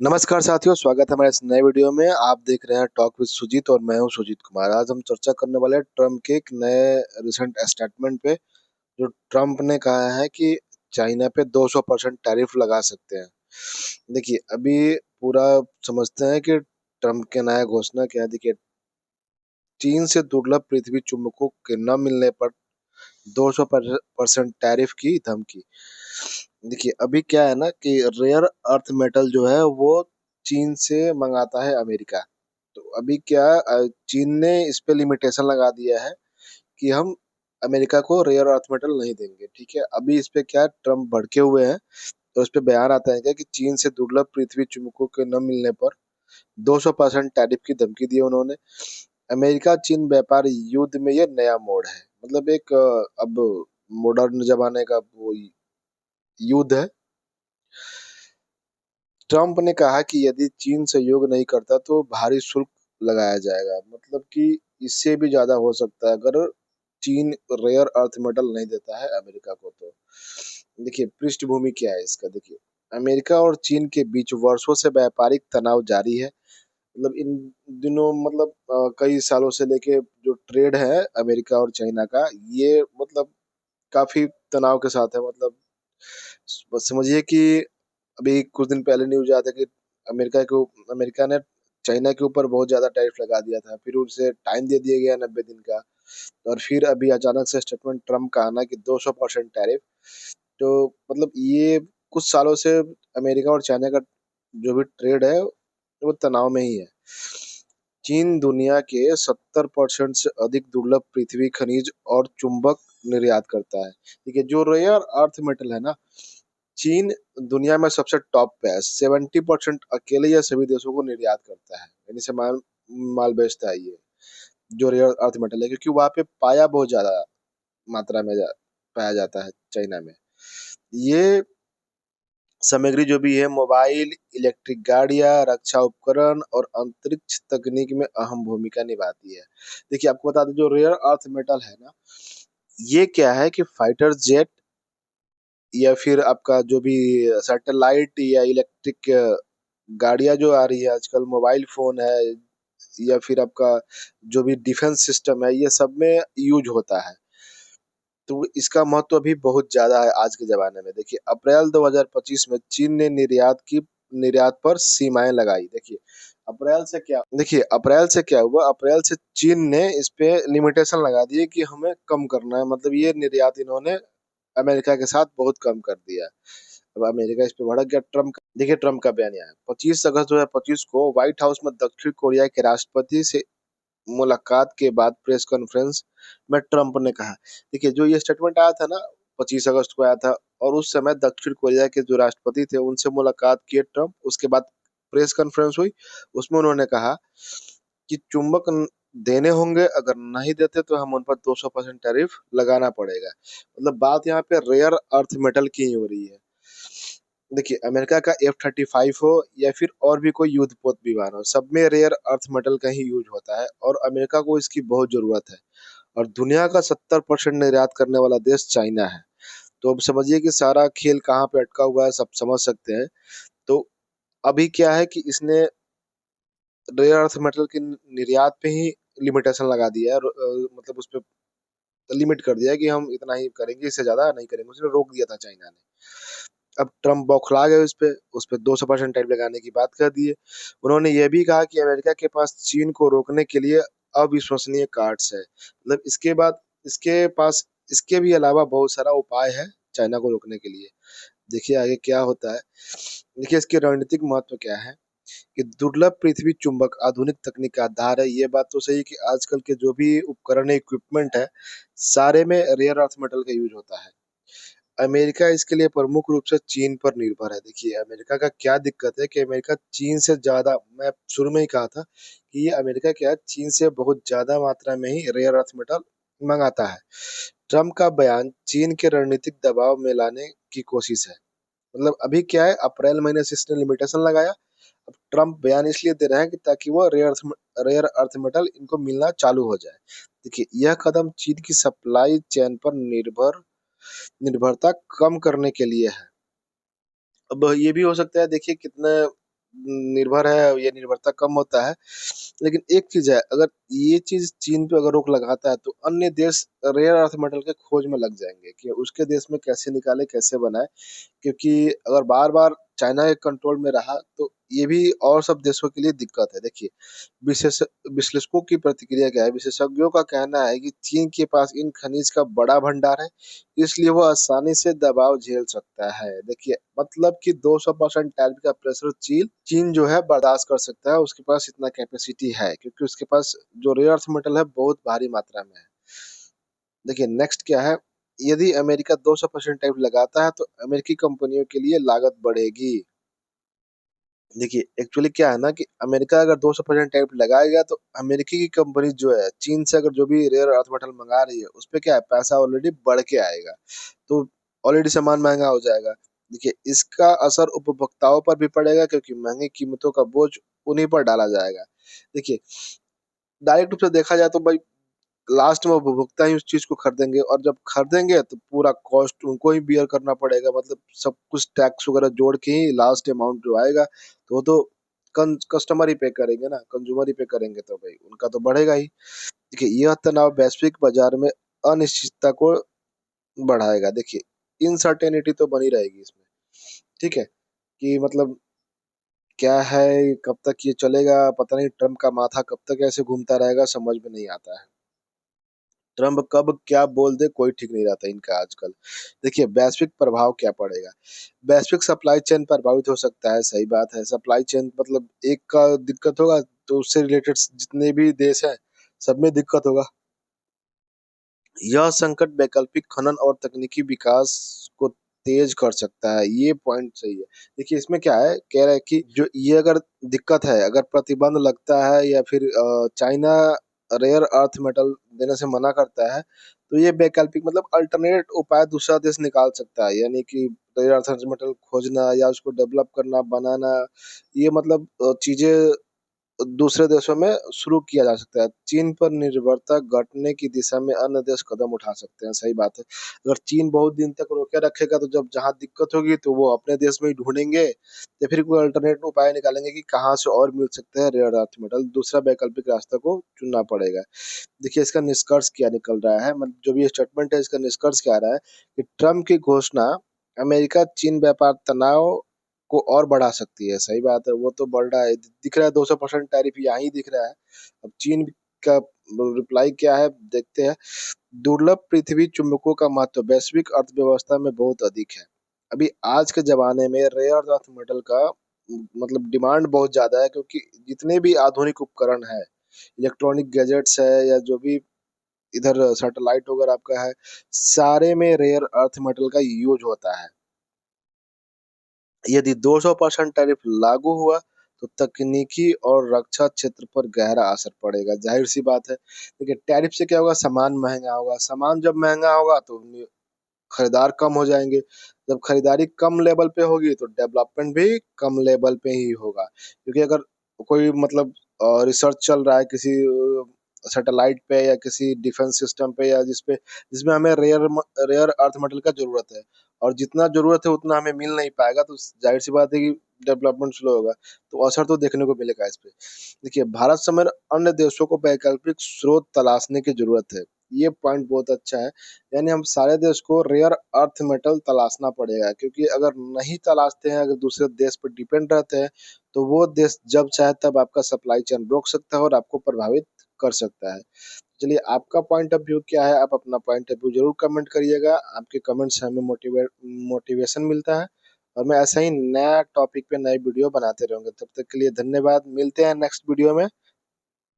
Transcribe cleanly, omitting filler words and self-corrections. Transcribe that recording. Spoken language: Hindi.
नमस्कार साथियों, स्वागत है हमारे इस नए वीडियो में। आप देख रहे हैं टॉक विद सुजीत और मैं हूं सुजीत कुमार। आज हम चर्चा करने वाले हैं ट्रम्प के एक नए रिसेंट स्टेटमेंट पे, जो ट्रम्प ने कहा है कि चाइना पे 200% टैरिफ लगा सकते हैं। देखिए, अभी पूरा समझते हैं कि ट्रम्प के नया घोषणा क्या है। देखिए, चीन से दुर्लभ पृथ्वी चुंबकों के न मिलने पर 200% टैरिफ की धमकी। देखिए, अभी क्या है ना कि रेयर अर्थ मेटल जो है वो चीन से मंगाता है अमेरिका। तो अभी क्या चीन ने इस पे लिमिटेशन लगा दिया है कि हम अमेरिका को रेयर अर्थ मेटल नहीं देंगे। ठीक है, अभी इस पे क्या ट्रम्प भड़के हुए हैं। तो इस पे बयान आता है क्या कि चीन से दुर्लभ पृथ्वी चुंबकों के न मिलने पर 200% टैरिफ की धमकी दी है उन्होंने। अमेरिका चीन व्यापार युद्ध में ये नया मोड़ है। मतलब एक अब मॉडर्न जमाने का वो युद्ध है। ट्रंप ने कहा कि यदि चीन सहयोग नहीं करता तो भारी शुल्क लगाया जाएगा। मतलब कि इससे भी ज्यादा हो सकता है अगर चीन रेयर अर्थ मेटल नहीं देता है अमेरिका को। तो देखिए, पृष्ठभूमि क्या है इसका। देखिए, अमेरिका और चीन के बीच वर्षों से व्यापारिक तनाव जारी है। मतलब इन दिनों, मतलब कई सालों से लेके जो ट्रेड है अमेरिका और चाइना का, ये मतलब काफी तनाव के साथ है। मतलब बस समझिए कि अभी कुछ दिन पहले न्यूज आया था कि अमेरिका ने चाइना के ऊपर बहुत ज्यादा टैरिफ लगा दिया था, फिर उसे टाइम दे दिया गया 90 दिन का। और फिर अभी अचानक से स्टेटमेंट ट्रम्प का आना कि 200% टैरिफ। तो मतलब ये कुछ सालों से अमेरिका और चाइना का जो भी ट्रेड है वो तनाव में ही है। चीन दुनिया के 70% से अधिक दुर्लभ पृथ्वी खनिज और चुंबक निर्यात करता है। देखिए, जो रेयर अर्थ मेटल है ना, चीन दुनिया में सबसे टॉप पे है। 70% अकेले या सभी देशों को निर्यात करता है, यानी से माल माल बेचता है ये, जो रेयर अर्थ मेटल है, क्योंकि वहां पे पाया बहुत ज्यादा मात्रा में पाया जाता है चाइना में। ये सामग्री जो भी है मोबाइल, इलेक्ट्रिक गाड़ियां, रक्षा उपकरण और अंतरिक्ष तकनीक में अहम भूमिका निभाती है। देखिए, आपको बता दें, जो रेयर अर्थ मेटल है ना, ये क्या है कि फाइटर जेट या फिर आपका जो भी सैटेलाइट या इलेक्ट्रिक गाड़ियां जो आ रही है आजकल, मोबाइल फोन है, या फिर आपका जो भी डिफेंस सिस्टम है, ये सब में यूज होता है। तो इसका महत्व भी बहुत ज्यादा है आज के जमाने में। देखिए, अप्रैल 2025 में चीन ने निर्यात पर सीमाएं लगाई। अप्रैल से क्या हुआ, अप्रैल से चीन ने इस पे लिमिटेशन लगा दिए कि हमें कम करना है। मतलब ये निर्यात इन्होंने अमेरिका के साथ बहुत कम कर दिया। अब अमेरिका इस पे भड़क गया। देखिए, ट्रम्प का बयान यहाँ है। 25 अगस्त 2025 को व्हाइट हाउस में दक्षिण कोरिया के राष्ट्रपति से मुलाकात के बाद प्रेस कॉन्फ्रेंस में ट्रम्प ने कहा। देखिए, जो ये स्टेटमेंट आया था ना, 25 अगस्त को आया था, और उस समय दक्षिण कोरिया के जो राष्ट्रपति थे उनसे मुलाकात किए ट्रम्प। उसके बाद प्रेस कॉन्फ्रेंस हुई, उसमें उन्होंने कहा कि चुंबक देने होंगे, अगर नहीं देते तो हम उन पर 200% टैरिफ लगाना पड़ेगा। मतलब बात यहाँ पे रेयर अर्थ मेटल की ही हो रही है। देखिए, अमेरिका का F-35 हो या फिर और भी कोई युद्धपोत विमान हो, सब में रेयर अर्थ मेटल का ही यूज होता है और अमेरिका को इसकी बहुत जरूरत है। और दुनिया का 70% निर्यात करने वाला देश चाइना है। तो अब समझिए कि सारा खेल कहाँ पे अटका हुआ है, सब समझ सकते हैं। तो अभी क्या है कि इसने रेयर अर्थ मेटल के निर्यात पे ही लिमिटेशन लगा दिया है। मतलब उस पे लिमिट कर दिया है कि हम इतना ही करेंगे, इससे ज्यादा नहीं करेंगे। उसने रोक दिया था चाइना ने। अब ट्रम्प बौखला गए, उस पे 200% टैरिफ लगाने की बात कर दी है। उन्होंने ये भी कहा कि अमेरिका के पास चीन को रोकने के लिए अविश्वसनीय कार्ड्स है। मतलब इसके पास इसके भी अलावा बहुत सारा उपाय है चाइना को रोकने के लिए। देखिए आगे क्या होता है। देखिए, इसके रणनीतिक महत्व क्या है कि दुर्लभ पृथ्वी चुंबक आधुनिक तकनीक का आधार है। ये बात तो सही है कि आजकल के जो भी उपकरण है, इक्विपमेंट है, सारे में रेयर अर्थ मेटल का यूज होता है। अमेरिका इसके लिए प्रमुख रूप से चीन पर निर्भर है। देखिए, अमेरिका का क्या दिक्कत है कि अमेरिका चीन से ज्यादा, मैं शुरू में ही कहा था कि ये अमेरिका क्या है, चीन से बहुत ज्यादा मात्रा में ही रेयर अर्थ मेटल मंगाता है। ट्रम्प का बयान चीन के रणनीतिक दबाव में लाने की कोशिश है। मतलब अभी क्या है, अप्रैल महीने से इसने लिमिटेशन लगाया। अब ट्रम्प बयान इसलिए दे रहे हैं कि ताकि वो रेयर अर्थ मेटल इनको मिलना चालू हो जाए। देखिए, यह कदम चीन की सप्लाई चेन पर निर्भरता कम करने के लिए है। अब ये भी हो सकता है, देखिए कितने निर्भर है, ये निर्भरता कम होता है। लेकिन एक चीज है, अगर ये चीज चीन पे अगर रोक लगाता है तो अन्य देश रेयर अर्थ मेटल के खोज में लग जाएंगे कि उसके देश में कैसे निकाले, कैसे बनाए। क्योंकि अगर बार बार चाइना के कंट्रोल में रहा तो ये भी और सब देशों के लिए दिक्कत है। देखिए, विशेष विश्लेषकों की प्रतिक्रिया क्या है, विशेषज्ञों का कहना है कि चीन के पास इन खनिज का बड़ा भंडार है, इसलिए वो आसानी से दबाव झेल सकता है। देखिए, मतलब कि 200% टैरिफ का प्रेशर चीन चीन जो है बर्दाश्त कर सकता है, उसके पास इतना कैपेसिटी है, क्योंकि उसके पास जो रेयर अर्थ मेटल है बहुत भारी मात्रा में है। देखिए नेक्स्ट क्या है, यदि अमेरिका 200% टैरिफ लगाता है तो अमेरिकी कंपनियों के लिए लागत बढ़ेगी। देखिए एक्चुअली क्या है ना कि अमेरिका अगर 200% टैरिफ लगाएगा तो अमेरिकी की कंपनी जो है चीन से अगर जो भी रेयर अर्थ मेटल मंगा रही है उस पे क्या है, पैसा ऑलरेडी बढ़ के आएगा, तो ऑलरेडी सामान महंगा हो जाएगा। देखिए इसका असर उपभोक्ताओं पर भी पड़ेगा, क्योंकि महंगी कीमतों का बोझ उन्हीं पर डाला जाएगा। देखिए डायरेक्ट रूप से देखा जाए तो भाई लास्ट में उपभोक्ता ही उस चीज को खरीदेंगे, और जब खरीदेंगे तो पूरा कॉस्ट उनको ही बियर करना पड़ेगा, मतलब सब कुछ टैक्स वगैरह जोड़ के ही लास्ट अमाउंट जो आएगा तो वो तो कस्टमर ही पे करेंगे ना, कंज्यूमर ही पे करेंगे, तो भाई उनका तो बढ़ेगा ही। देखिए यह तनाव वैश्विक बाजार में अनिश्चितता को बढ़ाएगा। देखिए इनसर्टेनिटी तो बनी रहेगी इसमें, ठीक है, कि मतलब क्या है, कब तक ये चलेगा पता नहीं, ट्रम्प का माथा कब तक ऐसे घूमता रहेगा समझ में नहीं आता है। ट्रम्प कब क्या बोल दे कोई ठीक नहीं रहता इनका आजकल। देखिए वैश्विक प्रभाव क्या पड़ेगा, वैश्विक सप्लाई चेन प्रभावित हो सकता है, सही बात है। सप्लाई चेन मतलब एक का दिक्कत होगा तो उससे रिलेटेड जितने भी देश हैं सब में दिक्कत होगा। यह संकट वैकल्पिक खनन और तकनीकी विकास को तेज कर सकता है, ये पॉइंट सही है। देखिए इसमें क्या है, कह रहा है कि जो ये अगर दिक्कत है, अगर प्रतिबंध लगता है या फिर चाइना रेयर अर्थ मेटल देने से मना करता है तो ये वैकल्पिक मतलब अल्टरनेट उपाय दूसरा देश निकाल सकता है, यानी कि रेयर अर्थ मेटल खोजना या उसको डेवलप करना, बनाना, ये मतलब चीजें दूसरे देशों में शुरू किया जा सकता है। चीन पर निर्भरता घटने की दिशा में अन्य देश कदम उठा सकते हैं, सही बात है। अगर चीन बहुत दिन तक रोके रखेगा तो जब जहाँ दिक्कत होगी तो वो अपने देश में ही ढूंढेंगे या फिर कोई अल्टरनेट उपाय निकालेंगे कि कहाँ से और मिल सकते हैं रेयर अर्थ मेटल, दूसरा वैकल्पिक रास्ता को चुनना पड़ेगा। देखिए इसका निष्कर्ष क्या निकल रहा है, मतलब जो भी स्टेटमेंट है इसका निष्कर्ष क्या आ रहा है कि ट्रम्प की घोषणा अमेरिका चीन व्यापार तनाव को और बढ़ा सकती है, सही बात है, वो तो बढ़ रहा है, दिख रहा है 200% टैरिफ यहाँ ही दिख रहा है। अब चीन का रिप्लाई क्या है देखते हैं। दुर्लभ पृथ्वी चुंबकों का महत्व वैश्विक अर्थव्यवस्था में बहुत अधिक है। अभी आज के जमाने में रेयर अर्थ मेटल का मतलब डिमांड बहुत ज्यादा है, क्योंकि जितने भी आधुनिक उपकरण है, इलेक्ट्रॉनिक गैजेट्स है या जो भी इधर सैटेलाइट वगैरह आपका है, सारे में रेयर अर्थ मेटल का यूज होता है। यदि 200% टैरिफ लागू हुआ तो तकनीकी और रक्षा क्षेत्र पर गहरा असर पड़ेगा, जाहिर सी बात है। देखिए टैरिफ से क्या होगा, सामान महंगा होगा, सामान जब महंगा होगा तो खरीदार कम हो जाएंगे, जब खरीदारी कम लेवल पे होगी तो डेवलपमेंट भी कम लेवल पे ही होगा। क्योंकि अगर कोई मतलब रिसर्च चल रहा है किसी सैटेलाइट पे या किसी डिफेंस सिस्टम पे या जिसमें हमें रेयर अर्थ मेटल का जरूरत है, और जितना जरूरत है उतना हमें मिल नहीं पाएगा, तो जाहिर सी बात है कि डेवलपमेंट स्लो होगा, तो असर तो देखने को मिलेगा इस पे। देखिए भारत समेत अन्य देशों को वैकल्पिक स्रोत तलाशने की जरूरत है, ये पॉइंट बहुत अच्छा है। यानी हम सारे देश को रेयर अर्थ मेटल तलाशना पड़ेगा, क्योंकि अगर नहीं तलाशते हैं, अगर दूसरे देश पर डिपेंड रहते हैं तो वो देश जब चाहे तब आपका सप्लाई चेन रोक सकता है और आपको प्रभावित कर सकता है। चलिए आपका पॉइंट ऑफ व्यू क्या है, आप अपना पॉइंट ऑफ व्यू जरूर कमेंट करिएगा, आपके कमेंट से हमें मोटिवेशन मिलता है, और मैं ऐसा ही नया टॉपिक पे नई वीडियो बनाते रहूंगा। तब तक के लिए धन्यवाद, मिलते हैं नेक्स्ट वीडियो में।